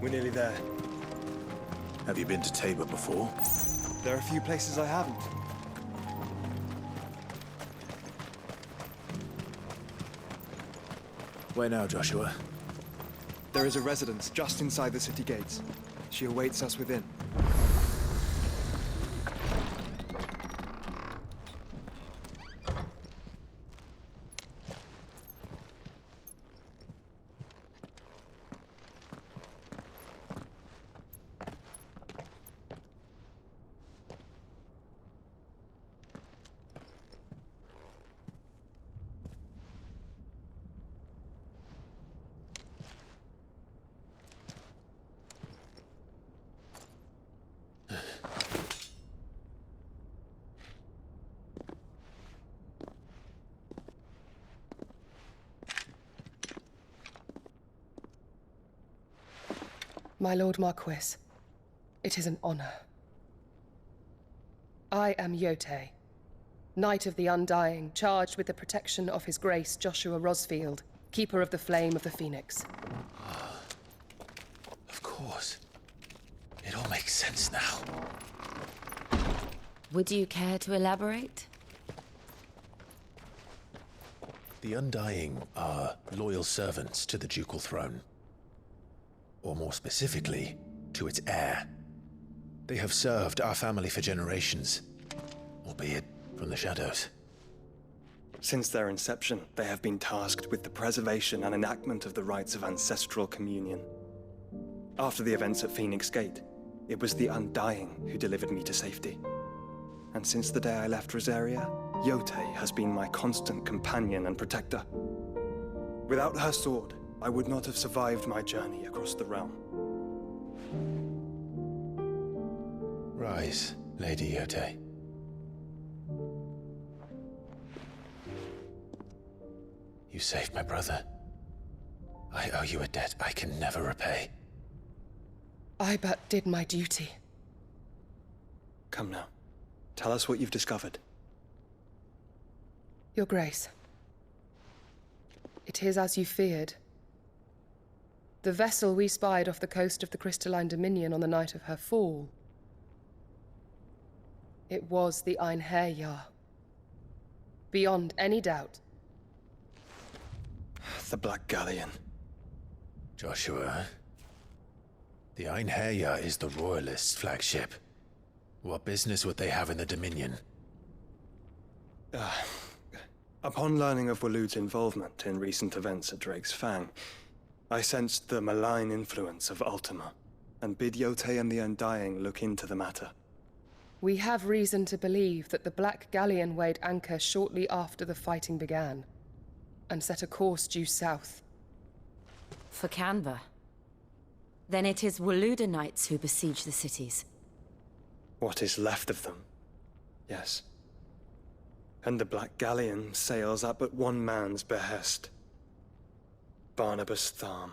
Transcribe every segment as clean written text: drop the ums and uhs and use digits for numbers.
We're nearly there. Have you been to Tabor before? There are a few places I haven't. Where now, Joshua? There is a residence just inside the city gates. She awaits us within. My Lord Marquis, it is an honor. I am Yote, Knight of the Undying, charged with the protection of His Grace Joshua Rosfield, Keeper of the Flame of the Phoenix. Of course. It all makes sense now. Would you care to elaborate? The Undying are loyal servants to the ducal throne. Or more specifically, to its heir. They have served our family for generations, albeit from the shadows. Since their inception, they have been tasked with the preservation and enactment of the rites of ancestral communion. After the events at Phoenix Gate, it was the Undying who delivered me to safety. And since the day I left Rosaria, Yote has been my constant companion and protector. Without her sword, I would not have survived my journey across the realm. Rise, Lady Yote. You saved my brother. I owe you a debt I can never repay. I but did my duty. Come now. Tell us what you've discovered. Your Grace. It is as you feared. The vessel we spied off the coast of the Crystalline Dominion on the night of her fall. It was the Einherjar. Beyond any doubt. The Black Galleon. Joshua, the Einherjar is the Royalists' flagship. What business would they have in the Dominion? Upon learning of Waloed's involvement in recent events at Drake's Fang, I sensed the malign influence of Ultima, and bid Yote and the Undying look into the matter. We have reason to believe that the Black Galleon weighed anchor shortly after the fighting began, and set a course due south. For Canva. Then it is Waloed Knights who besiege the cities. What is left of them, yes. And the Black Galleon sails at but one man's behest. Barnabas Tharm.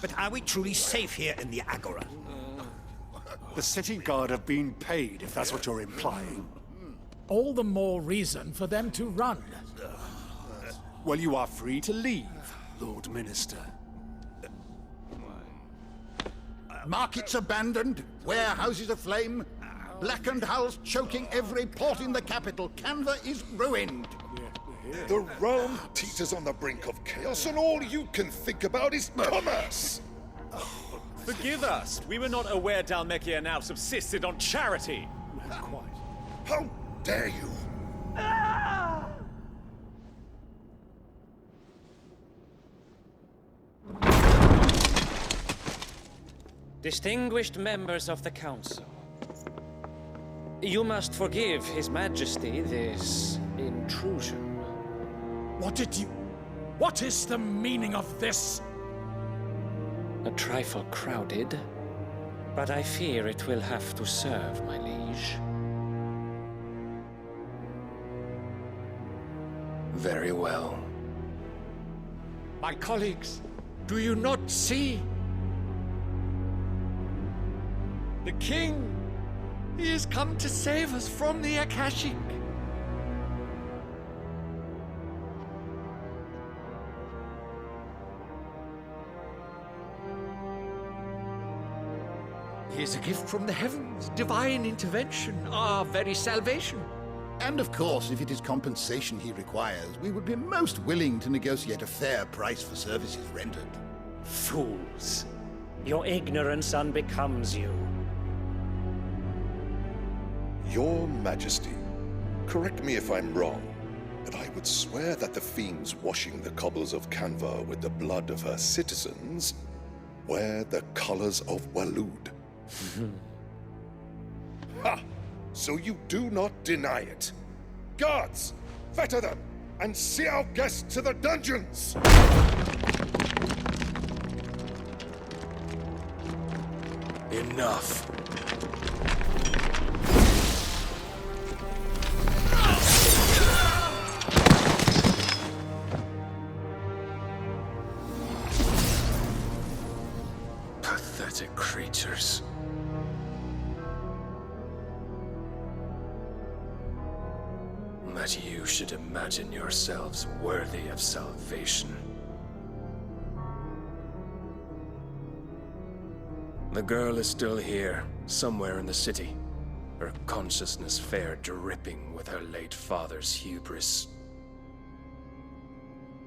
But are we truly safe here in the Agora? The city guard have been paid, if that's what you're implying. All the more reason for them to run. Well, you are free to leave, Lord Minister. Markets abandoned, warehouses aflame, blackened hulls choking every port in the capital. Canva is ruined. The realm teeters on the brink of chaos, and all you can think about is commerce! Forgive us! We were not aware Dhalmekia now subsisted on charity! Quite. How dare you! Distinguished members of the Council, you must forgive His Majesty this intrusion. What is the meaning of this? A trifle crowded, but I fear it will have to serve, my liege. Very well. My colleagues, do you not see? The king! He has come to save us from the Akashic! He is a gift from the heavens, divine intervention, our very salvation. And of course, if it is compensation he requires, we would be most willing to negotiate a fair price for services rendered. Fools. Your ignorance unbecomes you. Your Majesty, correct me if I'm wrong, but I would swear that the fiends washing the cobbles of Canva with the blood of her citizens wear the colors of Waloed. Ha! So you do not deny it. Guards, fetter them, and see our guests to the dungeons! Enough. Pathetic creatures. That you should imagine yourselves worthy of salvation. The girl is still here, somewhere in the city, her consciousness fair dripping with her late father's hubris.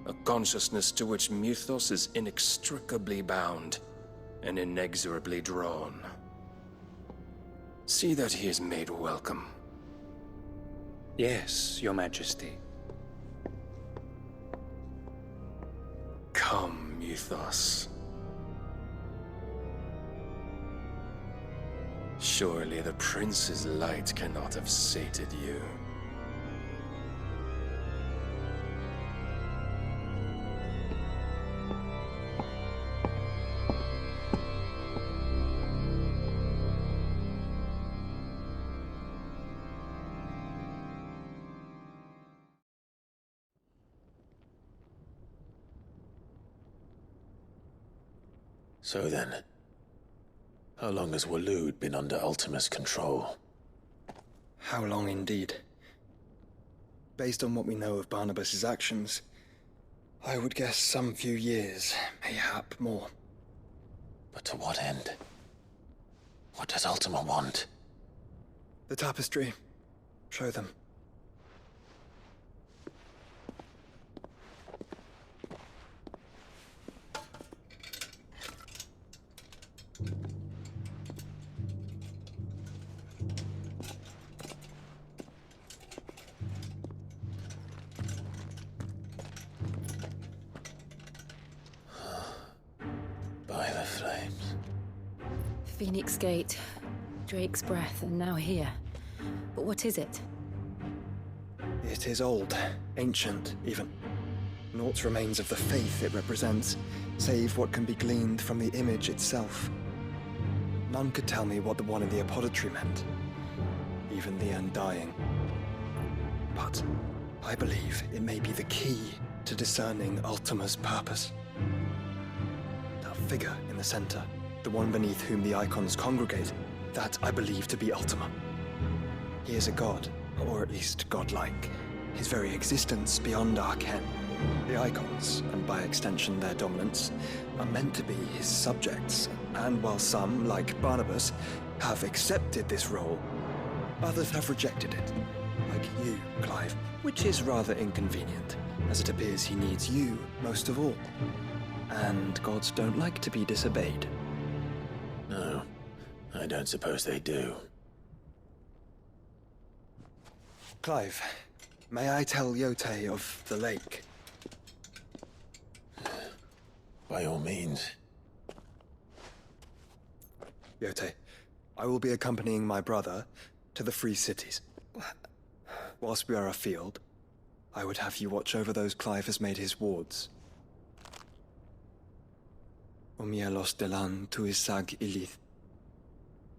A consciousness to which Mythos is inextricably bound and inexorably drawn. See that he is made welcome. Yes, Your Majesty. Come, Mythos. Surely the prince's light cannot have sated you. So then, how long has Waloed been under Ultima's control? How long indeed? Based on what we know of Barnabas's actions, I would guess some few years, mayhap more. But to what end? What does Ultima want? The tapestry. Show them. By the flames. Phoenix Gate, Drake's Breath, and now here. But what is it? It is old, ancient, even. Naught remains of the faith it represents, save what can be gleaned from the image itself. None could tell me what the one in the apothecary meant, even the Undying. But I believe it may be the key to discerning Ultima's purpose. That figure in the center, the one beneath whom the icons congregate, that I believe to be Ultima. He is a god, or at least godlike, his very existence beyond our ken. The icons, and by extension their dominants, are meant to be his subjects, and while some, like Barnabas, have accepted this role, others have rejected it, like you, Clive, which is rather inconvenient, as it appears he needs you most of all. And gods don't like to be disobeyed. No, I don't suppose they do. Clive, may I tell Yote of the lake? By all means. Yote, I will be accompanying my brother to the Free Cities. Whilst we are afield, I would have you watch over those Clive has made his wards. Omielos delan tuisag ilith.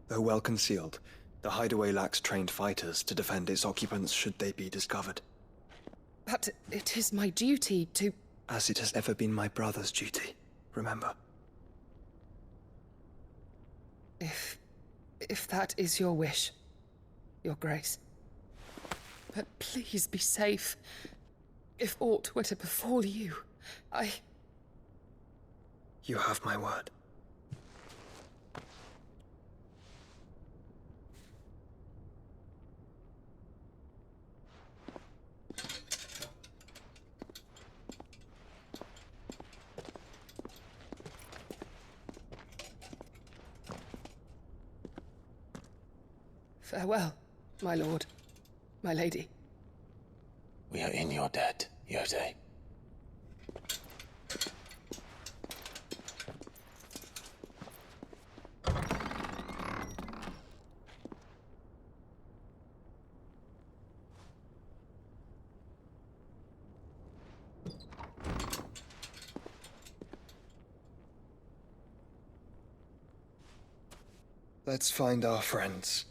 Though well concealed, the hideaway lacks trained fighters to defend its occupants should they be discovered. But it is my duty to... As it has ever been my brother's duty, remember. If If that is your wish, Your Grace. But please be safe. If aught were to befall you, You have my word. Farewell, my lord, my lady. We are in your debt, Yode. Let's find our friends.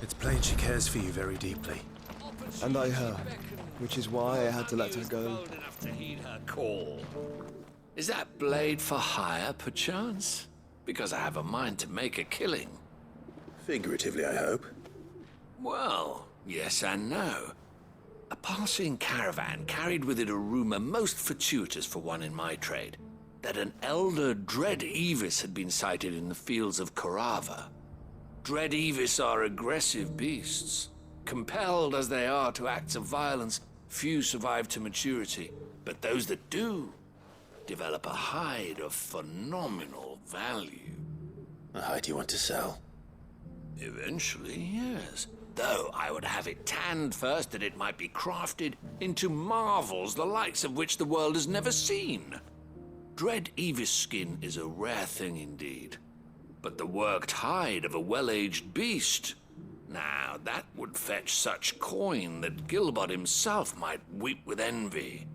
It's plain she cares for you very deeply. And I her, which is why I had to let her go. Enough to heed her call. Is that blade for hire, perchance? Because I have a mind to make a killing. Figuratively, I hope. Well, yes and no. A passing caravan carried with it a rumor most fortuitous for one in my trade, that an elder Dread Evis had been sighted in the fields of Korava. Dread Evis are aggressive beasts. Compelled as they are to acts of violence, few survive to maturity, but those that do develop a hide of phenomenal value. A hide you want to sell? Eventually, yes. Though I would have it tanned first that it might be crafted into marvels the likes of which the world has never seen. Dread Evis skin is a rare thing indeed. But the worked hide of a well-aged beast, now that would fetch such coin that Gilbert himself might weep with envy.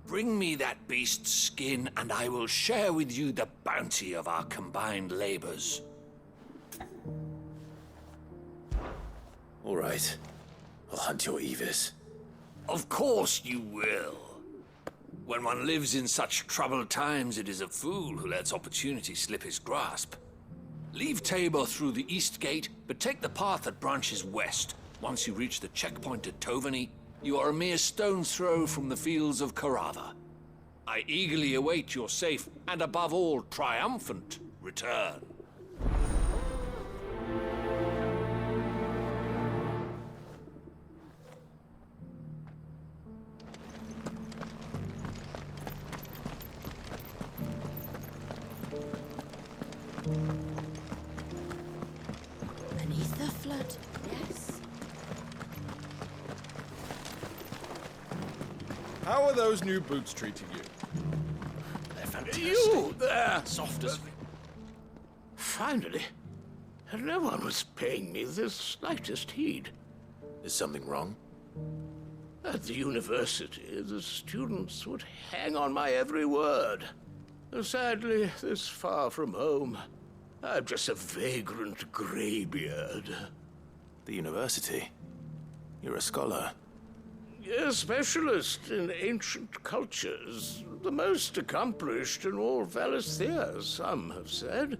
Bring me that beast's skin, and I will share with you the bounty of our combined labors. All right. I'll hunt your Evis. Of course you will. When one lives in such troubled times, it is a fool who lets opportunity slip his grasp. Leave Tabor through the east gate, but take the path that branches west. Once you reach the checkpoint at Tovani, you are a mere stone's throw from the fields of Korava. I eagerly await your safe, and above all, triumphant return. Beneath the flood, yes. How are those new boots treating you? They're fantastic. You there! Soft as... Finally. No one was paying me the slightest heed. Is something wrong? At the university, the students would hang on my every word. Sadly, this far from home, I'm just a vagrant graybeard. The university? You're a scholar. A specialist in ancient cultures. The most accomplished in all Valisthea, some have said.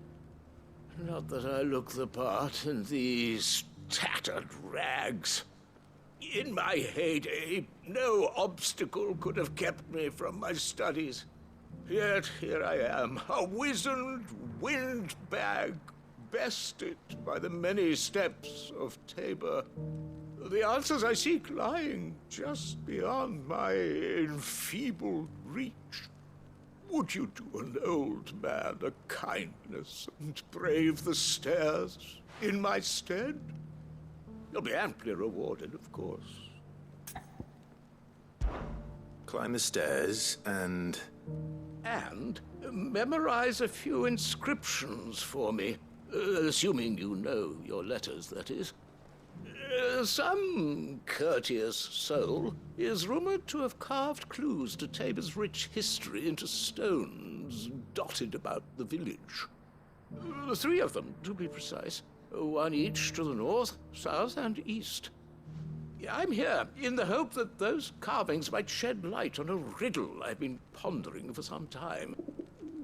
Not that I look the part in these tattered rags. In my heyday, no obstacle could have kept me from my studies. Yet here I am, a wizened windbag, bested by the many steps of Tabor. The answers I seek lying just beyond my enfeebled reach. Would you do an old man a kindness and brave the stairs in my stead? You'll be amply rewarded, of course. Climb the stairs and memorize a few inscriptions for me. Assuming you know your letters, that is. Some courteous soul is rumored to have carved clues to Tabor's rich history into stones dotted about the village. 3 of them, to be precise. 1 each to the north, south, and east. I'm here in the hope that those carvings might shed light on a riddle I've been pondering for some time.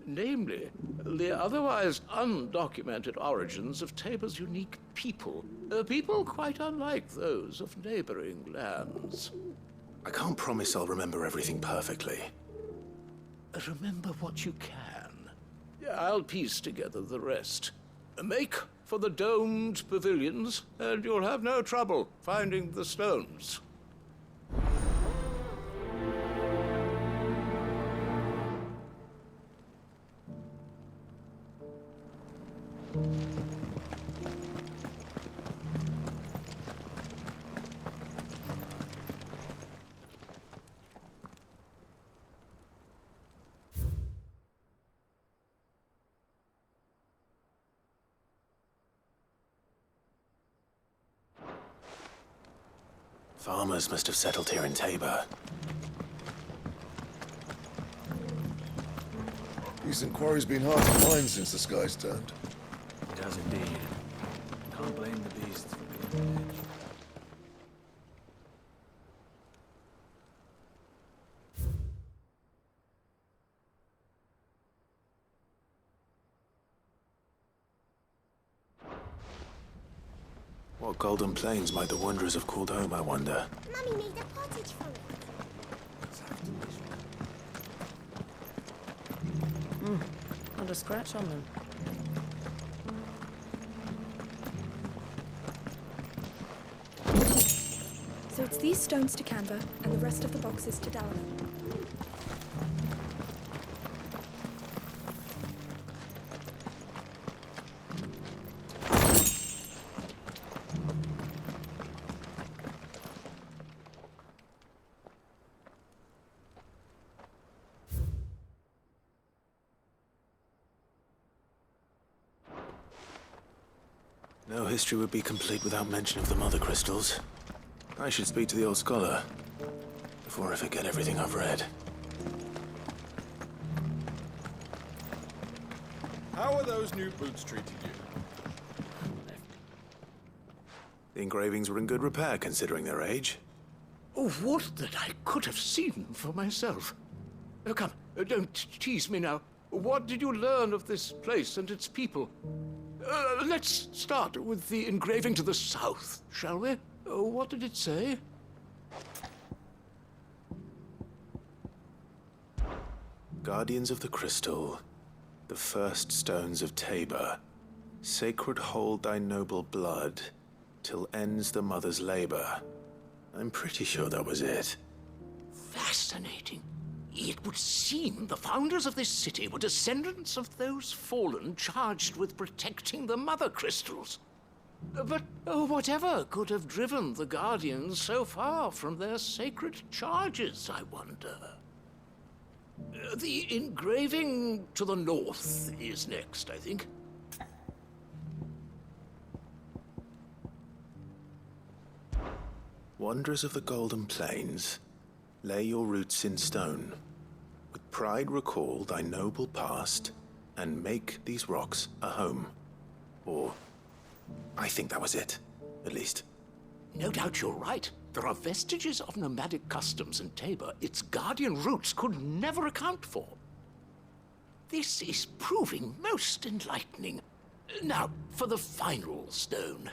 Namely, the otherwise undocumented origins of Tabor's unique people. A people quite unlike those of neighboring lands. I can't promise I'll remember everything perfectly. Remember what you can. I'll piece together the rest. Make for the domed pavilions, and you'll have no trouble finding the stones. Farmers must have settled here in Tabor. Decent quarry's been hard to find since the skies turned. It has indeed. Can't blame the beasts for being dead. What golden plains might the wanderers have called home, I wonder? Mummy made a pottage from it. Not a scratch on them. So it's these stones to Canva, and the rest of the boxes to Dallin. No history would be complete without mention of the mother crystals. I should speak to the old scholar before I forget everything I've read. How are those new boots treating you? The engravings were in good repair considering their age. Oh, would that I could have seen for myself. Come, don't tease me now. What did you learn of this place and its people? Let's start with the engraving to the south, shall we? What did it say? Guardians of the Crystal, the first stones of Tabor, sacred hold thy noble blood, till ends the mother's labor. I'm pretty sure that was it. Fascinating. It would seem the founders of this city were descendants of those fallen charged with protecting the mother crystals. But whatever could have driven the Guardians so far from their sacred charges, I wonder? The engraving to the north is next, I think. Wanderers of the Golden Plains, lay your roots in stone. With pride recall thy noble past, and make these rocks a home. Or, I think that was it, at least. No doubt you're right. There are vestiges of nomadic customs in Tabor its guardian roots could never account for. This is proving most enlightening. Now, for the final stone.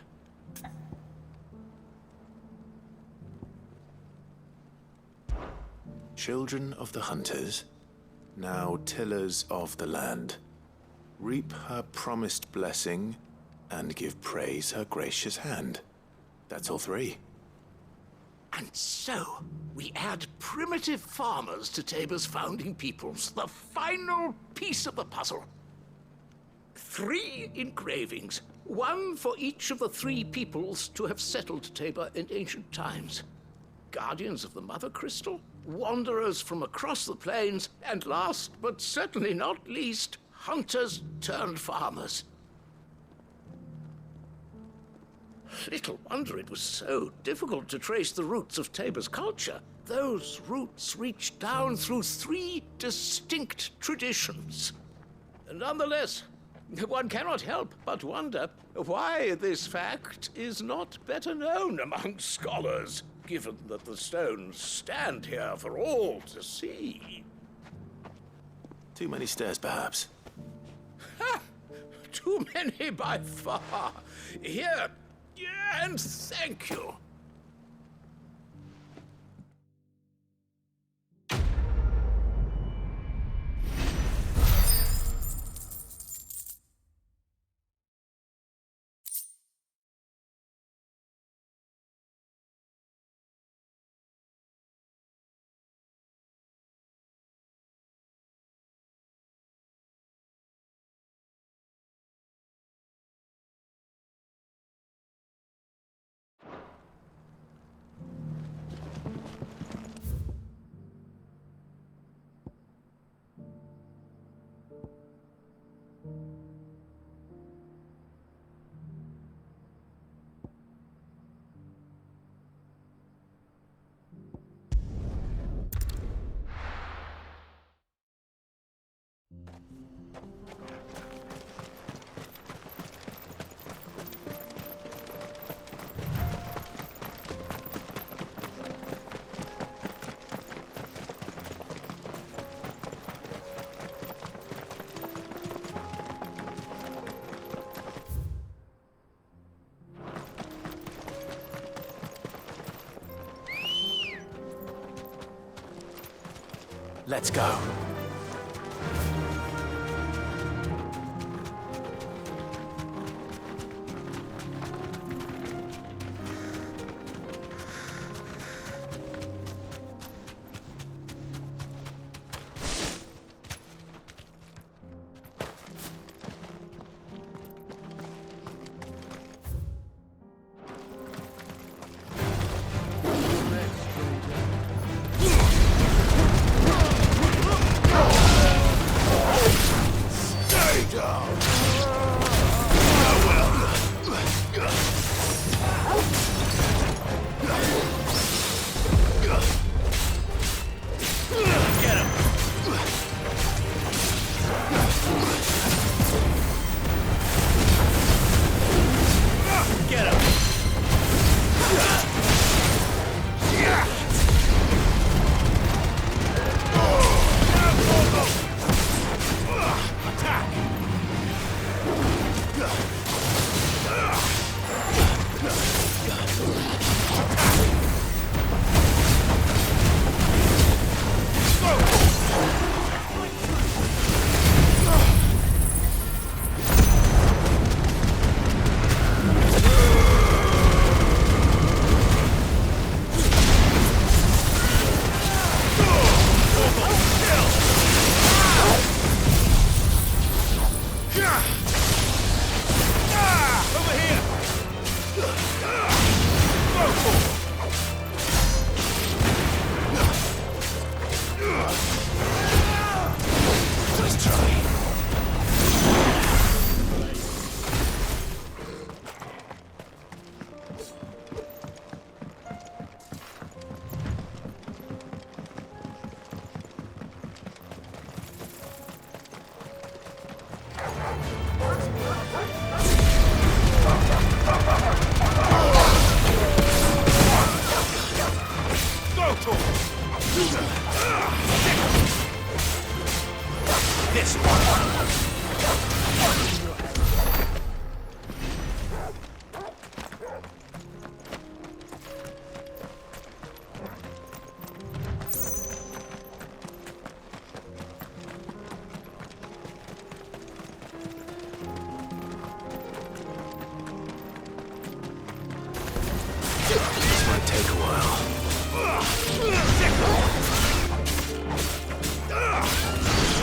Children of the hunters, now tillers of the land, reap her promised blessing and give praise her gracious hand. That's all 3. And so, we add primitive farmers to Tabor's founding peoples, the final piece of the puzzle. 3 engravings, 1 for each of the 3 peoples to have settled Tabor in ancient times. Guardians of the Mother Crystal, wanderers from across the plains, and last but certainly not least, hunters turned farmers. Little wonder it was so difficult to trace the roots of Tabor's culture. Those roots reach down through 3 distinct traditions. Nonetheless, one cannot help but wonder why this fact is not better known among scholars, given that the stones stand here for all to see. Too many stairs, perhaps. Ha! Too many by far. Here, and thank you. Let's go.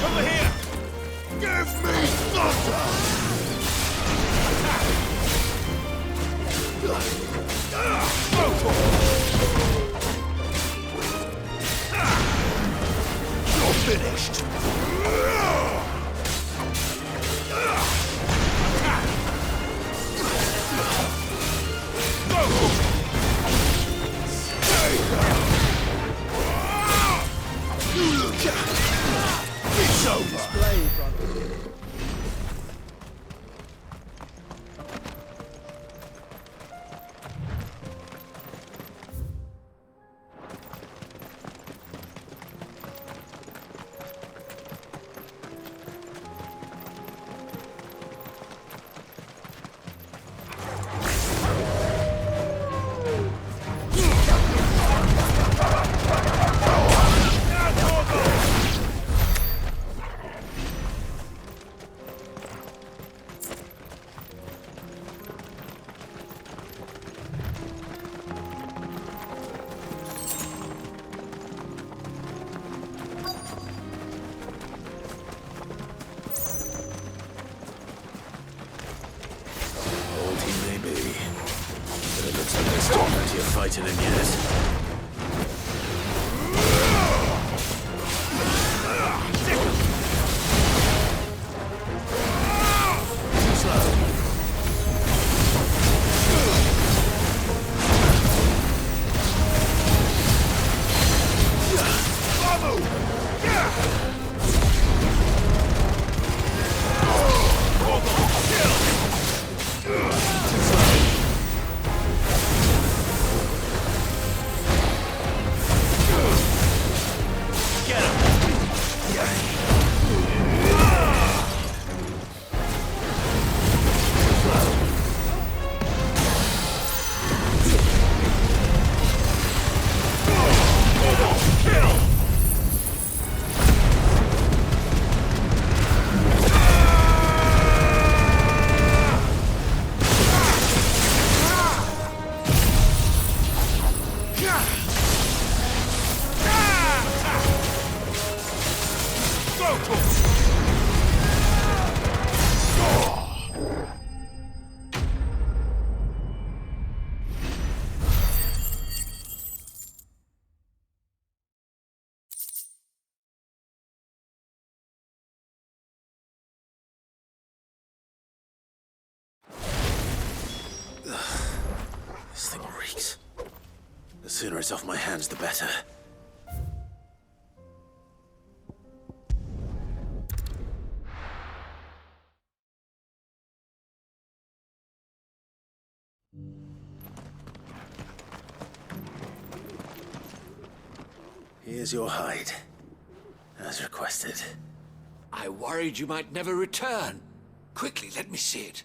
Over here! frightening yet. This thing reeks. The sooner it's off my hands, the better. Here's your hide, as requested. I worried you might never return. Quickly, let me see it.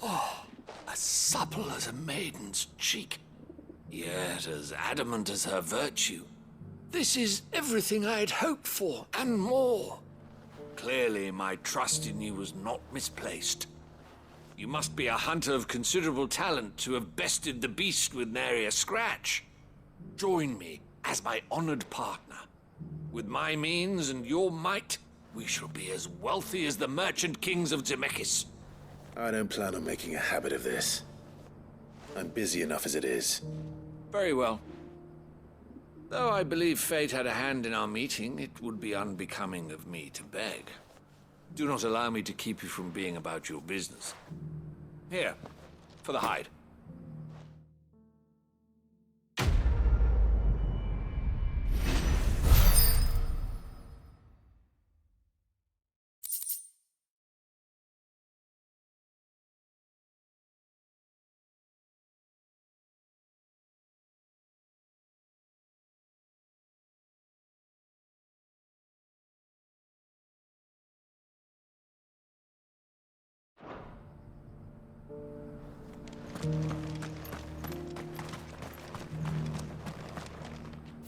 Oh, as supple as a maiden's cheek, yet as adamant as her virtue. This is everything I had hoped for, and more. Clearly, my trust in you was not misplaced. You must be a hunter of considerable talent to have bested the beast with nary a scratch. Join me as my honored partner. With my means and your might, we shall be as wealthy as the merchant kings of Zemeckis. I don't plan on making a habit of this. I'm busy enough as it is. Very well. Though I believe fate had a hand in our meeting, it would be unbecoming of me to beg. Do not allow me to keep you from being about your business. Here, for the hide.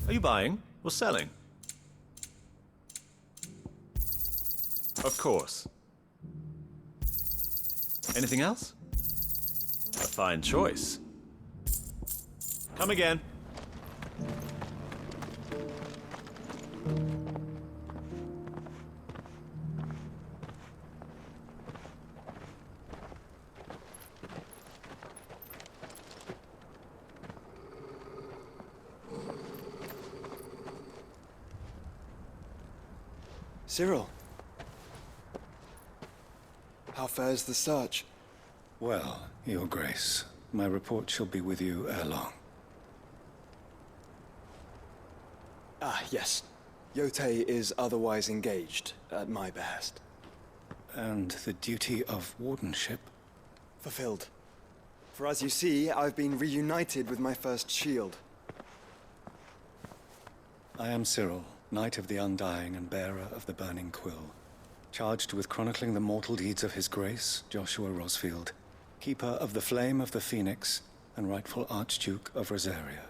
Are you buying or selling? Of course. Anything else? A fine choice. Come again. Cyril. How fares the search? Well, Your Grace, my report shall be with you ere long. Ah, yes. Yotei is otherwise engaged, at my behest. And the duty of wardenship? Fulfilled. For as you see, I've been reunited with my first shield. I am Cyril, Knight of the Undying and bearer of the Burning Quill, charged with chronicling the mortal deeds of His Grace, Joshua Rosfield, Keeper of the Flame of the Phoenix and rightful Archduke of Rosaria.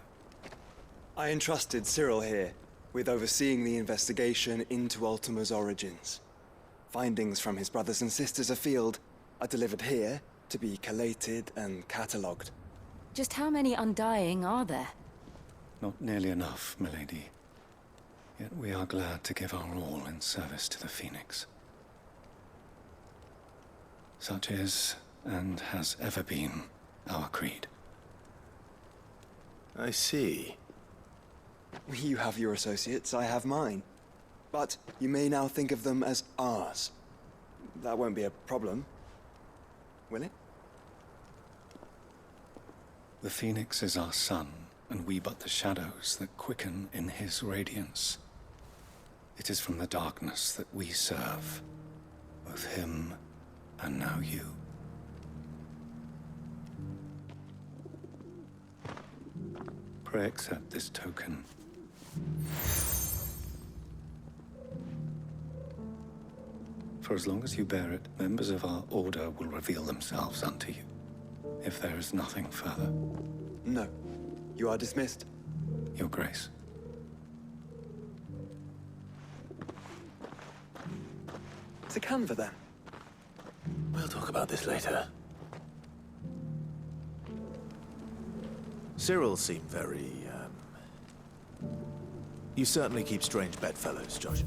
I entrusted Cyril here with overseeing the investigation into Ultima's origins. Findings from his brothers and sisters afield are delivered here to be collated and catalogued. Just how many Undying are there? Not nearly enough, milady. Yet we are glad to give our all in service to the Phoenix. Such is, and has ever been, our creed. I see. You have your associates, I have mine. But you may now think of them as ours. That won't be a problem, will it? The Phoenix is our sun, and we but the shadows that quicken in his radiance. It is from the darkness that we serve, both him and now you. Pray accept this token. For as long as you bear it, members of our order will reveal themselves unto you, if there is nothing further. No. You are dismissed. Your Grace. To Canva, then. We'll talk about this later. Cyril seemed very, You certainly keep strange bedfellows, Josh.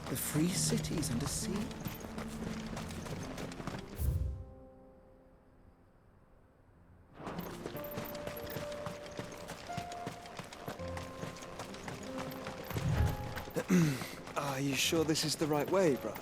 The free cities under sea? Are you sure this is the right way, brother?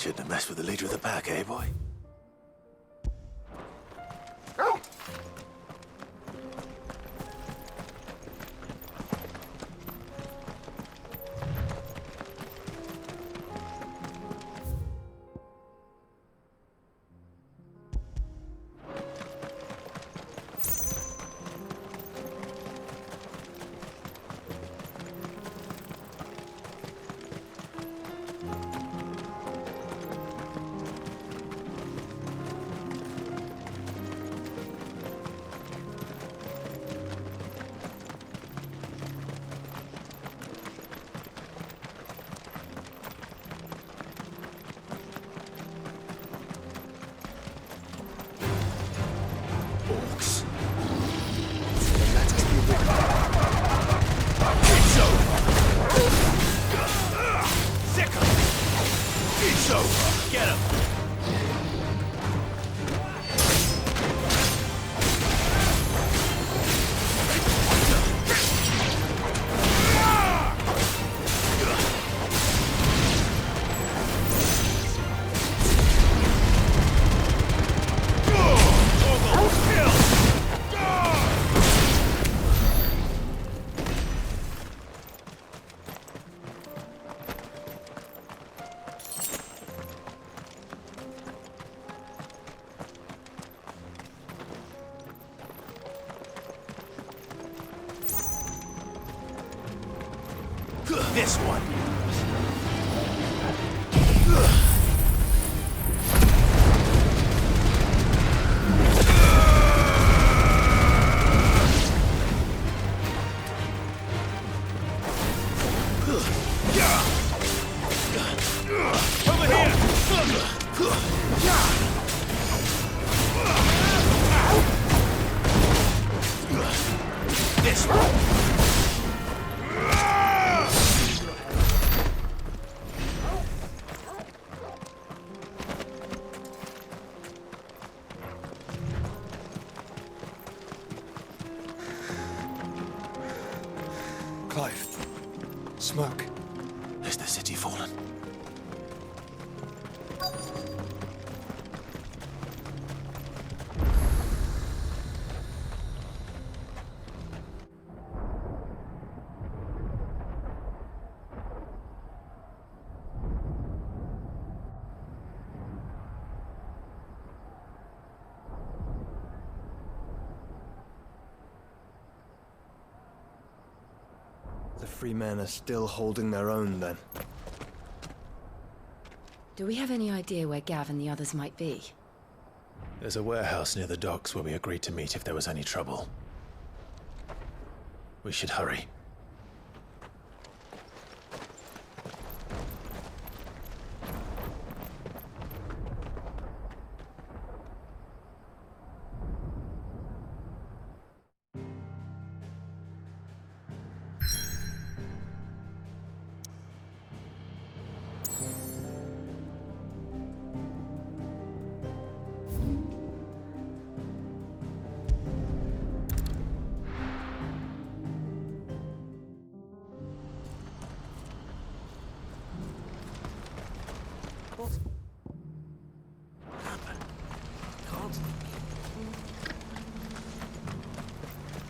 Shouldn't have messed with the leader of the pack, eh, boy? This one. Over here. This one. Clive. Smoke. Is the city fallen? The free men are still holding their own, then. Do we have any idea where Gav and the others might be? There's a warehouse near the docks where we agreed to meet if there was any trouble. We should hurry.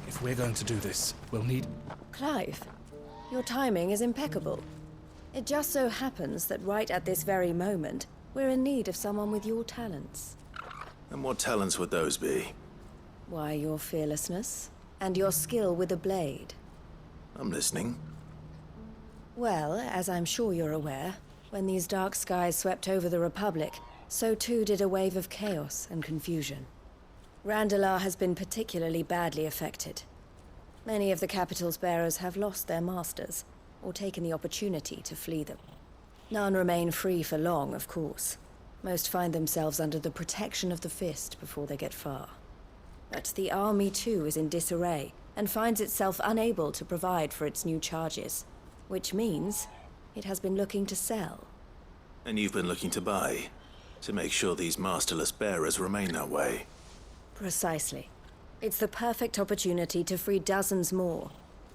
If we're going to do this, we'll need... Clive, your timing is impeccable. It just so happens that right at this very moment, we're in need of someone with your talents. And what talents would those be? Why, your fearlessness, and your skill with a blade. I'm listening. Well, as I'm sure you're aware, when these dark skies swept over the Republic, so too did a wave of chaos and confusion. Randalar has been particularly badly affected. Many of the capital's bearers have lost their masters, or taken the opportunity to flee them. None remain free for long, of course. Most find themselves under the protection of the Fist before they get far. But the army too is in disarray, and finds itself unable to provide for its new charges. Which means it has been looking to sell. And you've been looking to buy, to make sure these masterless bearers remain that way. Precisely. It's the perfect opportunity to free dozens more,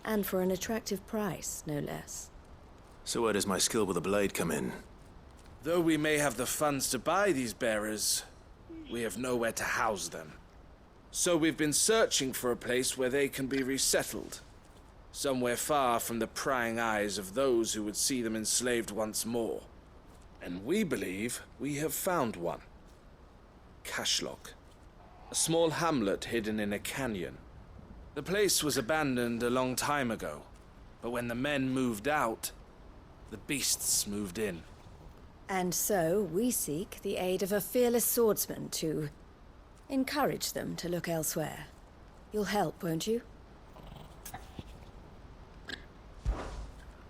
and for an attractive price, no less. So where does my skill with a blade come in? Though we may have the funds to buy these bearers, we have nowhere to house them. So we've been searching for a place where they can be resettled. Somewhere far from the prying eyes of those who would see them enslaved once more. And we believe we have found one. Cashlock. A small hamlet hidden in a canyon. The place was abandoned a long time ago, but when the men moved out, the beasts moved in. And so we seek the aid of a fearless swordsman to encourage them to look elsewhere. You'll help, won't you?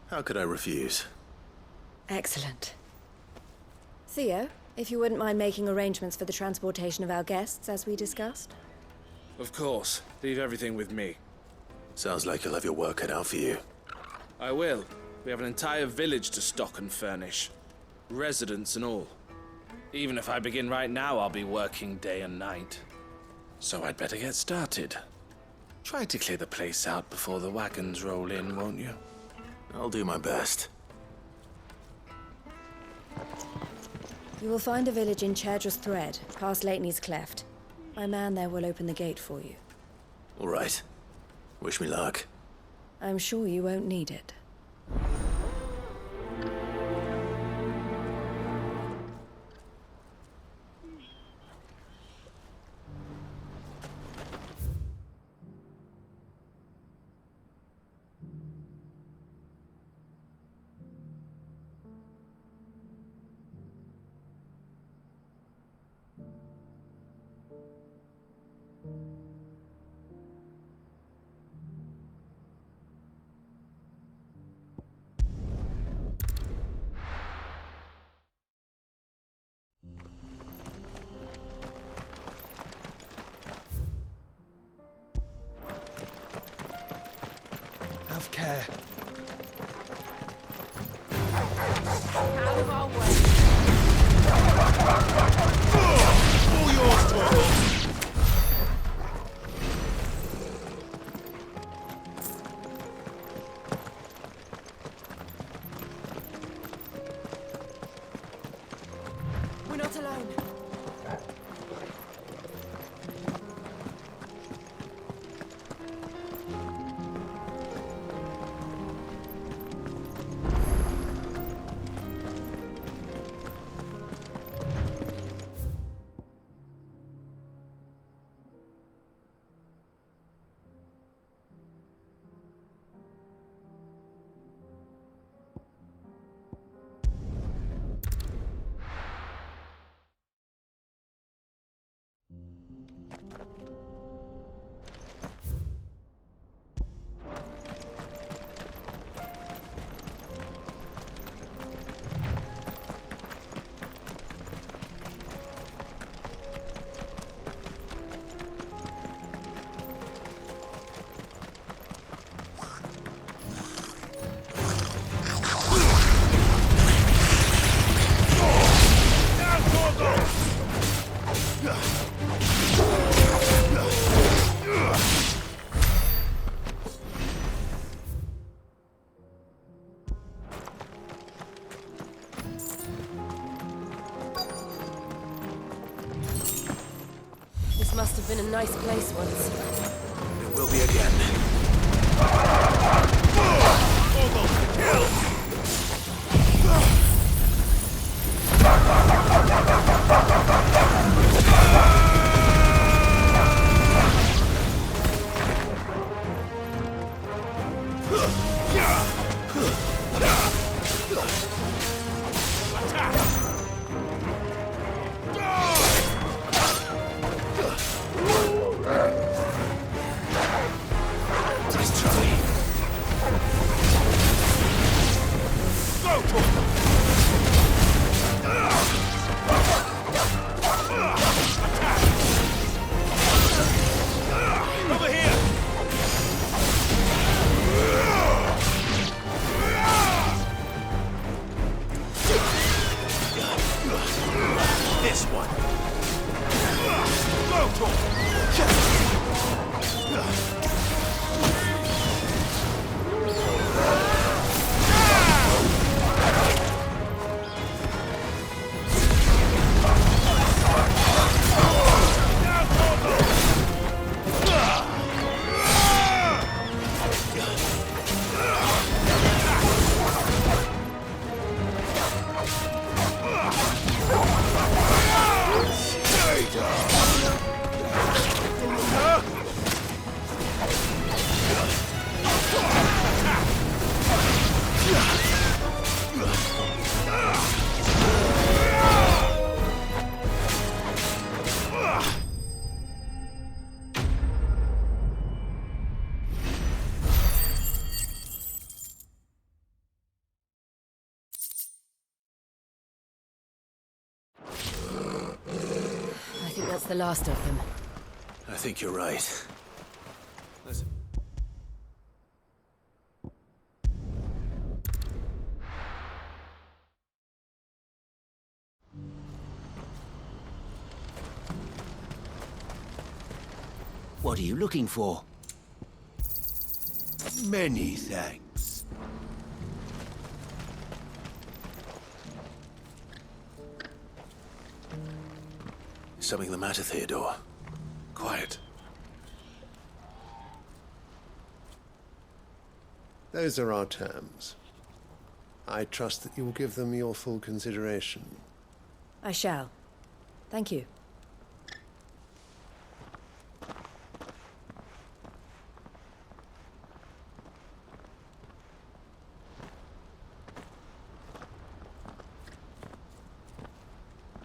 How could I refuse? Excellent. Theo, if you wouldn't mind making arrangements for the transportation of our guests, as we discussed. Of course. Leave everything with me. Sounds like you'll have your work cut out for you. I will. We have an entire village to stock and furnish. Residents and all. Even if I begin right now, I'll be working day and night. So I'd better get started. Try to clear the place out before the wagons roll in, won't you? I'll do my best. You will find a village in Chairdra's Thread, past Lateney's Cleft. My man there will open the gate for you. All right. Wish me luck. I'm sure you won't need it. Have care. Out of our way. All yours, Torvald! We're not alone. This must have been a nice place once. It will be again. I think that's the last of them. I think you're right. Listen. What are you looking for? Many thanks. Is something the matter, Theodore? Quiet. Those are our terms. I trust that you will give them your full consideration. I shall. Thank you.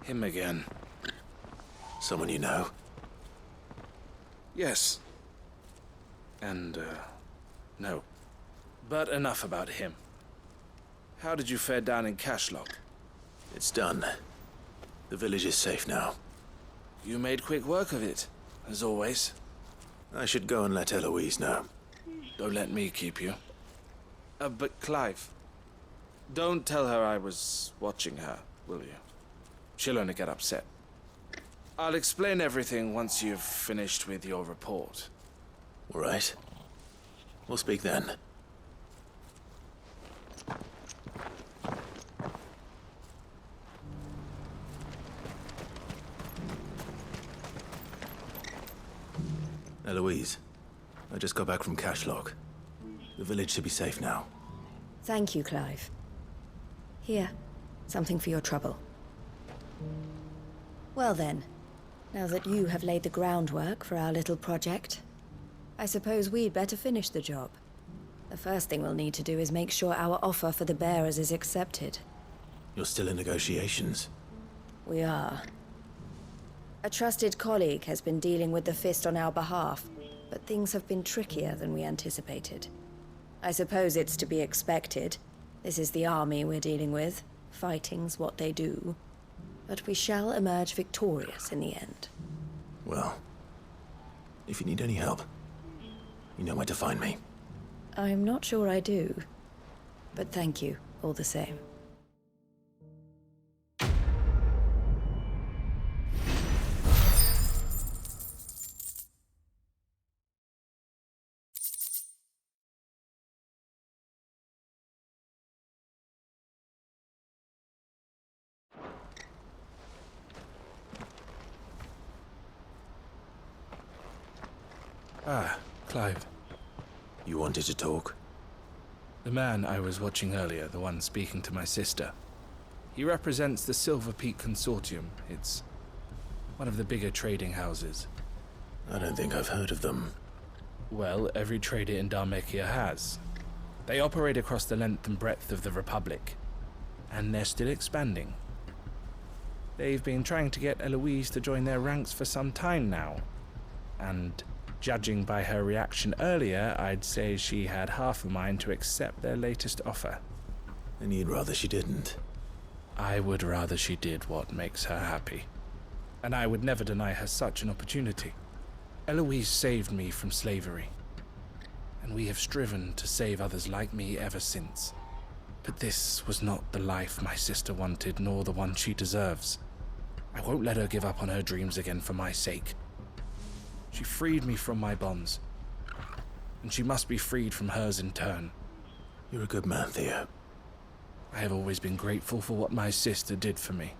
Him again. Someone you know? Yes. And, no. But enough about him. How did you fare down in Cashlock? It's done. The village is safe now. You made quick work of it, as always. I should go and let Eloise know. Don't let me keep you. But Clive, don't tell her I was watching her, will you? She'll only get upset. I'll explain everything once you've finished with your report. All right. We'll speak then. Eloise, I just got back from Cashlock. The village should be safe now. Thank you, Clive. Here, something for your trouble. Well then, now that you have laid the groundwork for our little project, I suppose we'd better finish the job. The first thing we'll need to do is make sure our offer for the bearers is accepted. You're still in negotiations? We are. A trusted colleague has been dealing with the Fist on our behalf, but things have been trickier than we anticipated. I suppose it's to be expected. This is the army we're dealing with. Fighting's what they do. But we shall emerge victorious in the end. Well, if you need any help, you know where to find me. I'm not sure I do. But thank you, all the same. Ah, Clive. You wanted to talk? The man I was watching earlier, the one speaking to my sister. He represents the Silver Peak Consortium. It's one of the bigger trading houses. I don't think I've heard of them. Well, every trader in Dhalmekia has. They operate across the length and breadth of the Republic. And they're still expanding. They've been trying to get Eloise to join their ranks for some time now. And judging by her reaction earlier, I'd say she had half a mind to accept their latest offer. And you'd rather she didn't? I would rather she did what makes her happy. And I would never deny her such an opportunity. Eloise saved me from slavery. And we have striven to save others like me ever since. But this was not the life my sister wanted, nor the one she deserves. I won't let her give up on her dreams again for my sake. She freed me from my bonds, and she must be freed from hers in turn. You're a good man, Theo. I have always been grateful for what my sister did for me,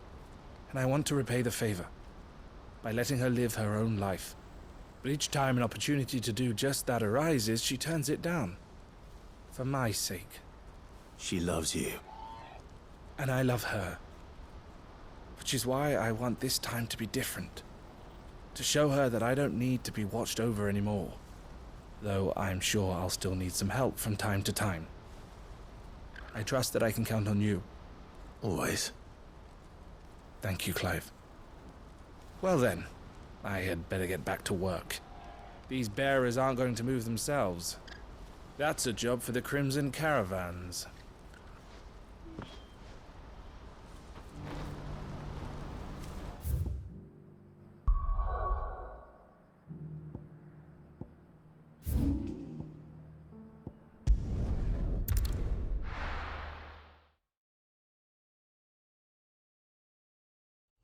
and I want to repay the favor by letting her live her own life. But each time an opportunity to do just that arises, she turns it down. For my sake. She loves you. And I love her. Which is why I want this time to be different. To show her that I don't need to be watched over anymore. Though I'm sure I'll still need some help from time to time. I trust that I can count on you. Always. Thank you, Clive. Well then, I had better get back to work. These bearers aren't going to move themselves. That's a job for the Crimson Caravans.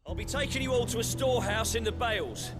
I'll be taking you all to a storehouse in the Bales.